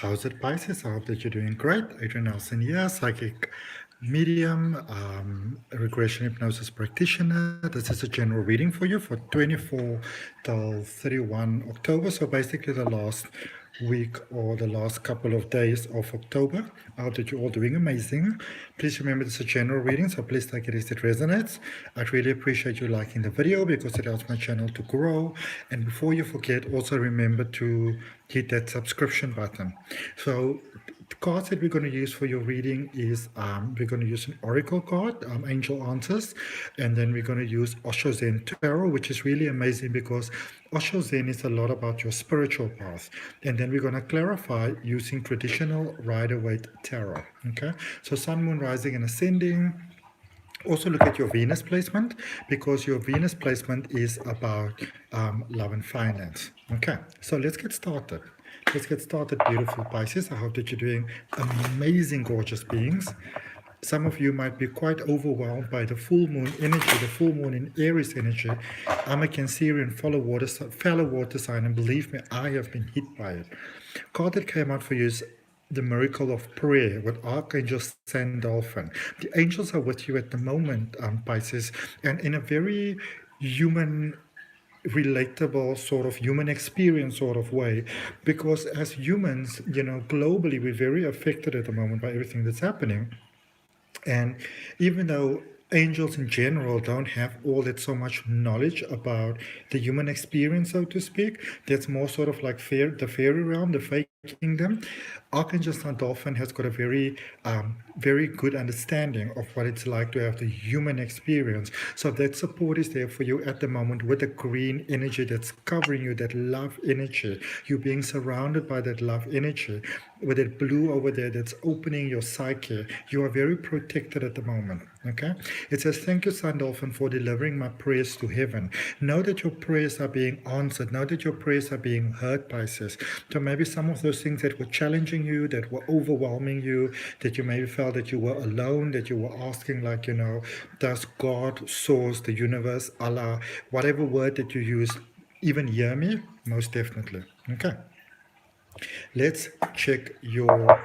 How's it, Pisces? I hope that you're doing great. Adrian here, psychic medium, regression hypnosis practitioner. This is a general reading for you for 24 till 31 October. So basically the last week or the last couple of days of October. I hope that you're all doing amazing. Please remember this is a general reading, so please take it as it resonates. I'd really appreciate you liking the video because it helps my channel to grow. And before you forget, also remember to hit that subscription button. So the cards that we're going to use for your reading is we're going to use an oracle card, angel answers, and then we're going to use Osho Zen Tarot, which is really amazing because Osho Zen is a lot about your spiritual path, and then we're going to clarify using traditional Rider-Waite tarot. Okay, so Sun, Moon, Rising, and Ascending. Also look at your Venus placement because your Venus placement is about love and finance. Okay, so let's get started. Let's get started, beautiful Pisces. I hope that you're doing amazing, gorgeous beings. Some of you might be quite overwhelmed by the full moon energy, the full moon in Aries energy. I'm a Cancerian fellow water sign, and believe me, I have been hit by it. Card that came out for you is the miracle of prayer with Archangel Sandalphon. The angels are with you at the moment, Pisces, and in a very human, relatable sort of human experience sort of way, because as humans, globally, we're very affected at the moment by everything that's happening. And even though angels in general don't have all that so much knowledge about the human experience, so to speak, that's more sort of like the fairy realm, the fake kingdom. Archangel Sandalphon has got a very good understanding of what it's like to have the human experience. So that support is there for you at the moment with the green energy that's covering you, that love energy. You're being surrounded by that love energy with that blue over there that's opening your psyche. You are very protected at the moment. Okay, it says, thank you, Sandalphon, for delivering my prayers to heaven. Know that your prayers are being answered. Know that your prayers are being heard, Pisces. So maybe some of those things that were challenging you, that were overwhelming you, that you maybe felt that you were alone, that you were asking, like, does God, source, the universe, Allah, whatever word that you use, even hear me? Most definitely. Okay, let's check your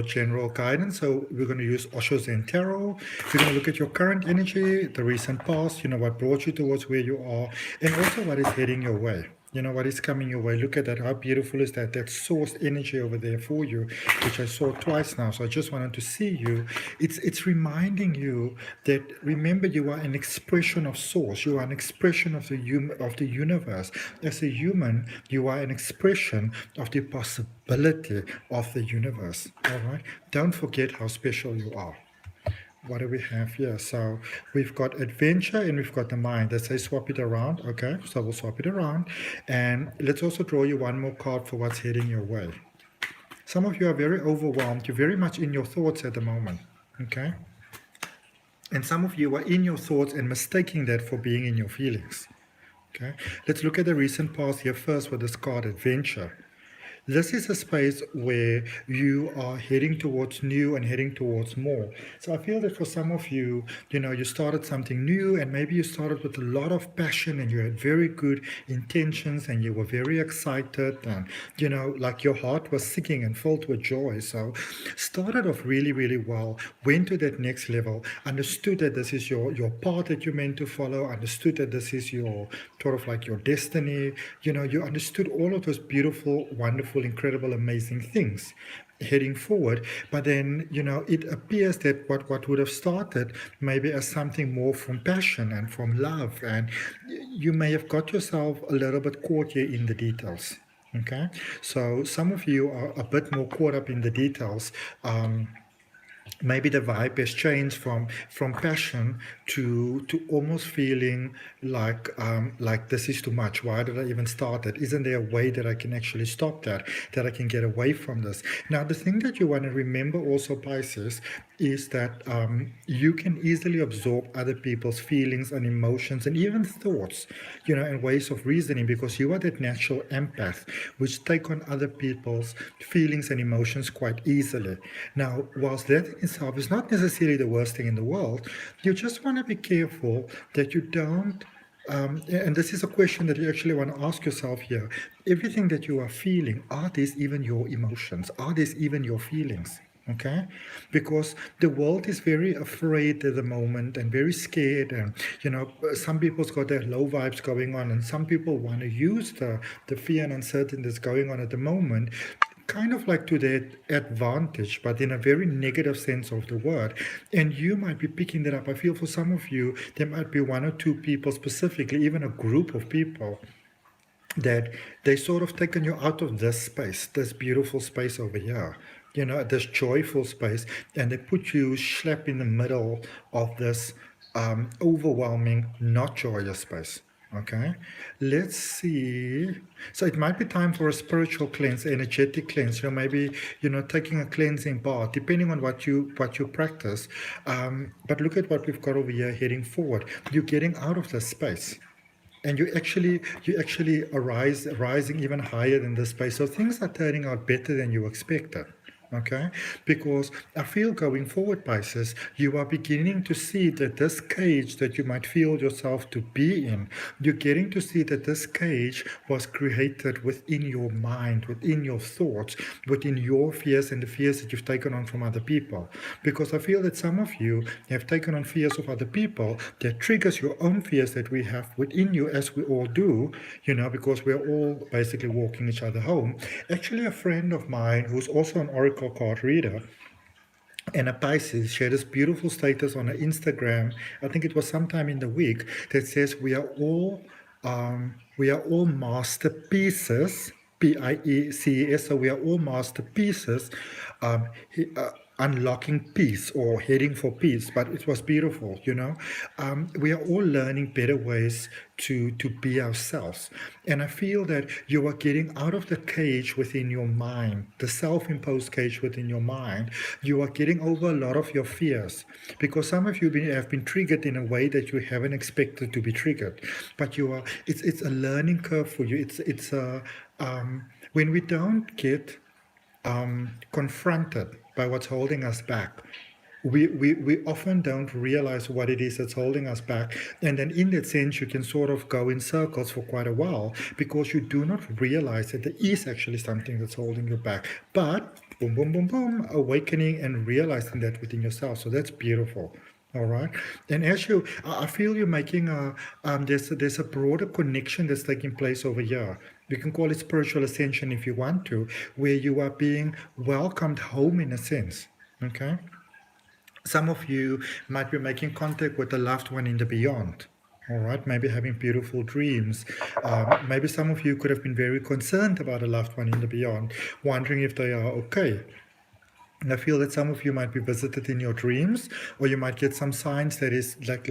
general guidance. So we're going to use Osho Zen Tarot. We're going to look at your current energy, the recent past, what brought you towards where you are, and also what is heading your way. What is coming your way. Look at that. How beautiful is that? That source energy over there for you, which I saw twice now. So I just wanted to see you. It's reminding you that, remember, you are an expression of source. You are an expression of the universe. As a human, you are an expression of the possibility of the universe. All right. Don't forget how special you are. What do we have here? So we've got adventure and we've got the mind. Let's say swap it around. Okay, so we'll swap it around. And let's also draw you one more card for what's heading your way. Some of you are very overwhelmed. You're very much in your thoughts at the moment. Okay. And some of you are in your thoughts and mistaking that for being in your feelings. Okay. Let's look at the recent past here first with this card, adventure. This is a space where you are heading towards new and heading towards more. So I feel that for some of you, you started something new, and maybe you started with a lot of passion and you had very good intentions and you were very excited and, like your heart was singing and filled with joy. So started off really, really well, went to that next level, understood that this is your path that you're meant to follow, understood that this is your sort of like your destiny. You understood all of those beautiful, wonderful, incredible, amazing things heading forward. But then, it appears that what would have started maybe as something more from passion and from love, and you may have got yourself a little bit caught here in the details. Okay, so some of you are a bit more caught up in the details. Maybe the vibe has changed from passion to almost feeling like this is too much. Why did I even start it? Isn't there a way that I can actually stop that I can get away from this? Now, the thing that you want to remember also, Pisces, is that you can easily absorb other people's feelings and emotions and even thoughts, and ways of reasoning, because you are that natural empath which take on other people's feelings and emotions quite easily. Now, whilst that in itself is not necessarily the worst thing in the world, you just want to be careful that you don't and this is a question that you actually want to ask yourself here. Everything that you are feeling, are these even your emotions? Are these even your feelings? Okay, because the world is very afraid at the moment and very scared, and some people's got their low vibes going on, and some people want to use the fear and uncertainty that's going on at the moment kind of like to their advantage, but in a very negative sense of the word. And you might be picking that up. I feel for some of you, there might be one or two people specifically, even a group of people, that they sort of taken you out of this space, this beautiful space over here, this joyful space, and they put you slap in the middle of this overwhelming, not joyous space. Okay, let's see. So it might be time for a spiritual cleanse, energetic cleanse. Maybe taking a cleansing bath, depending on what you practice. But look at what we've got over here heading forward. You're getting out of this space, and you actually rising even higher than this space. So things are turning out better than you expected. Okay, because I feel going forward, Pisces, you are beginning to see that this cage that you might feel yourself to be in, you're getting to see that this cage was created within your mind, within your thoughts, within your fears and the fears that you've taken on from other people. Because I feel that some of you have taken on fears of other people that triggers your own fears that we have within you, as we all do, because we're all basically walking each other home. Actually, a friend of mine who's also an oracle card reader and a Pisces shared this beautiful status on her Instagram. I think it was sometime in the week, that says we are all masterpieces. P-I-E-C-E-S. So we are all masterpieces, unlocking peace or heading for peace. But it was beautiful. We are all learning better ways to be ourselves. And I feel that you are getting out of the cage within your mind, the self-imposed cage within your mind. You are getting over a lot of your fears, because some of you have been triggered in a way that you haven't expected to be triggered. But it's a learning curve for you. It's a when we don't get confronted by what's holding us back, we often don't realize what it is that's holding us back. And then in that sense, you can sort of go in circles for quite a while, because you do not realize that there is actually something that's holding you back. But boom, boom, boom, boom, awakening and realizing that within yourself. So that's beautiful. All right. And as I feel you're making there's a broader connection that's taking place over here. We can call it spiritual ascension if you want to, where you are being welcomed home in a sense. Okay. Some of you might be making contact with a loved one in the beyond. All right, maybe having beautiful dreams. Maybe some of you could have been very concerned about a loved one in the beyond, wondering if they are okay. And I feel that some of you might be visited in your dreams, or you might get some signs that is like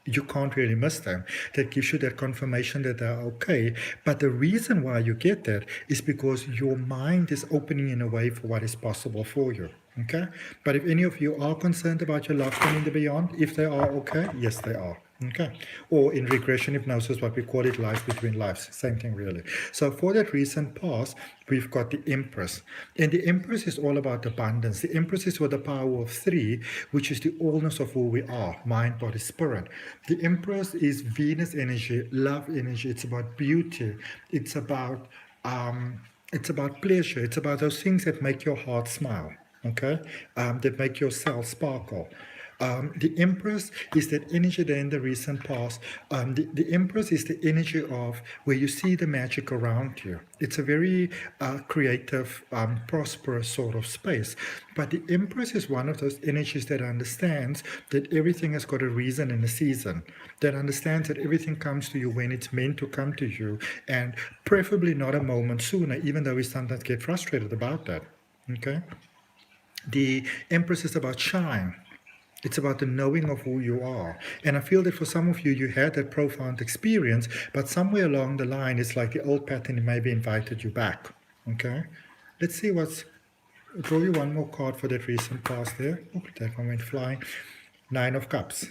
you can't really miss them, that gives you that confirmation that they're okay. But the reason why you get that is because your mind is opening in a way for what is possible for you. Okay? But if any of you are concerned about your loved one in the beyond, if they are okay, yes, they are. Okay. Or in regression hypnosis, what we call it, life between lives. Same thing, really. So for that recent past, we've got the Empress. And the Empress is all about abundance. The Empress is with the power of 3, which is the allness of who we are, mind, body, spirit. The Empress is Venus energy, love energy. It's about beauty. It's about pleasure. It's about those things that make your heart smile. Okay, that make your cells sparkle. The Empress is that energy there in the recent past. The Empress is the energy of where you see the magic around you. It's a very creative, prosperous sort of space. But the Empress is one of those energies that understands that everything has got a reason and a season, that understands that everything comes to you when it's meant to come to you, and preferably not a moment sooner, even though we sometimes get frustrated about that. Okay? The Empress is about shine. It's about the knowing of who you are. And I feel that for some of you, you had that profound experience, but somewhere along the line, it's like the old pattern maybe invited you back. Okay? Let's see draw you one more card for that recent past there. Oh, that one went flying. 9 of Cups.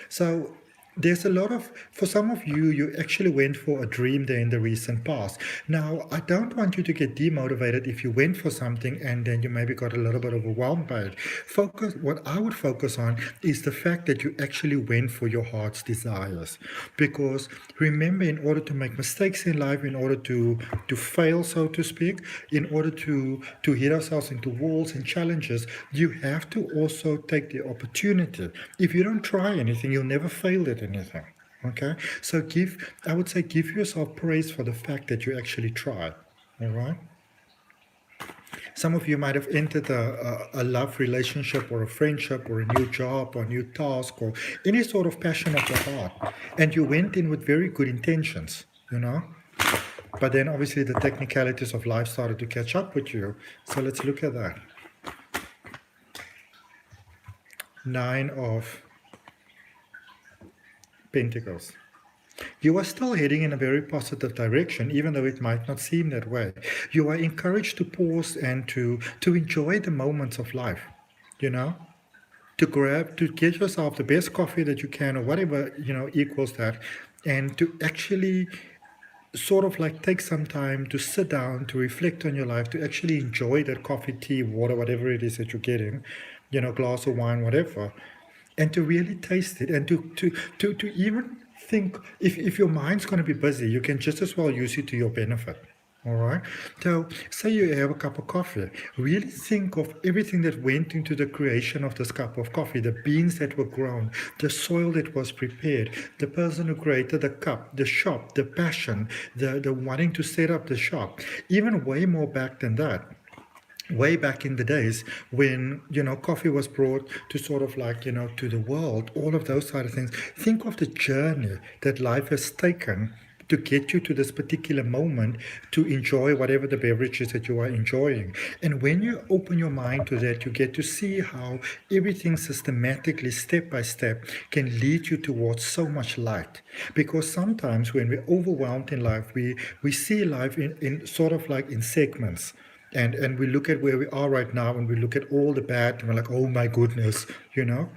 So there's a lot of, for some of you, you actually went for a dream there in the recent past. Now, I don't want you to get demotivated if you went for something and then you maybe got a little bit overwhelmed by it. What I would focus on is the fact that you actually went for your heart's desires. Because remember, in order to make mistakes in life, in order to fail, so to speak, in order to hit ourselves into walls and challenges, you have to also take the opportunity. If you don't try anything, you'll never fail at anything. Okay? So I would say give yourself praise for the fact that you actually tried. All right? Some of you might have entered a love relationship or a friendship or a new job or a new task or any sort of passion of your heart. And you went in with very good intentions, you know? But then obviously the technicalities of life started to catch up with you. So let's look at that. 9 of Pentacles. You are still heading in a very positive direction, even though it might not seem that way. You are encouraged to pause and to enjoy the moments of life, you know? To get yourself the best coffee that you can or whatever, you know, equals that. And to actually sort of like take some time to sit down, to reflect on your life, to actually enjoy that coffee, tea, water, whatever it is that you're getting, you know, glass of wine, whatever, and to really taste it and to even think, if your mind's going to be busy, you can just as well use it to your benefit. All right. So say you have a cup of coffee. Really think of everything that went into the creation of this cup of coffee, the beans that were grown, the soil that was prepared, the person who created the cup, the shop, the passion, the wanting to set up the shop, even way more back than that. Way back in the days when, you know, coffee was brought to sort of like, you know, to the world, all of those sort of things. Think of the journey that life has taken to get you to this particular moment to enjoy whatever the beverage is that you are enjoying. And when you open your mind to that, you get to see how everything systematically, step by step, can lead you towards so much light. Because sometimes when we're overwhelmed in life, we see life in sort of like in segments. And we look at where we are right now and we look at all the bad and we're like, oh my goodness, you know.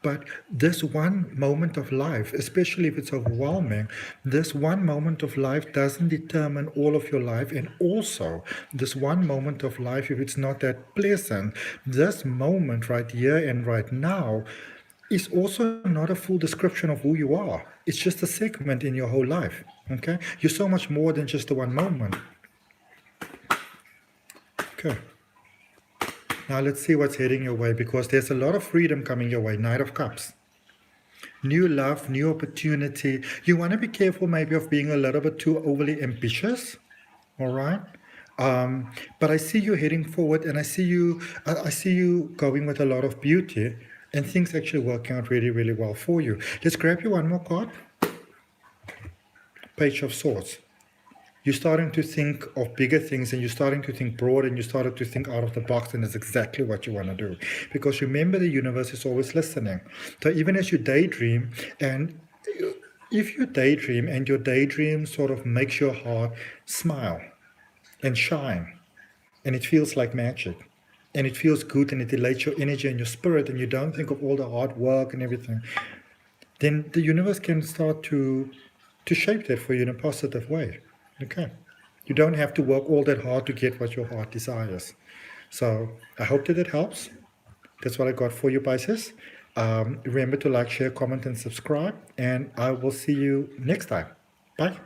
But this one moment of life, especially if it's overwhelming, this one moment of life doesn't determine all of your life. And also, this one moment of life, if it's not that pleasant, this moment right here and right now is also not a full description of who you are. It's just a segment in your whole life. Okay? You're so much more than just the one moment. Okay. Now let's see what's heading your way, because there's a lot of freedom coming your way. Knight of Cups. New love, new opportunity. You want to be careful maybe of being a little bit too overly ambitious. All right. But I see you heading forward, and I see you going with a lot of beauty, and things actually working out really, really well for you. Let's grab you one more card. Page of Swords. You're starting to think of bigger things, and you're starting to think broad, and you started to think out of the box, and that's exactly what you want to do. Because remember, the universe is always listening. So even as you daydream, and if you daydream and your daydream sort of makes your heart smile and shine, and it feels like magic, and it feels good, and it elates your energy and your spirit, and you don't think of all the hard work and everything, then the universe can start to shape that for you in a positive way. Okay. You don't have to work all that hard to get what your heart desires. So I hope that it helps. That's what I got for you, Pisces. Remember to like, share, comment, and subscribe. And I will see you next time. Bye.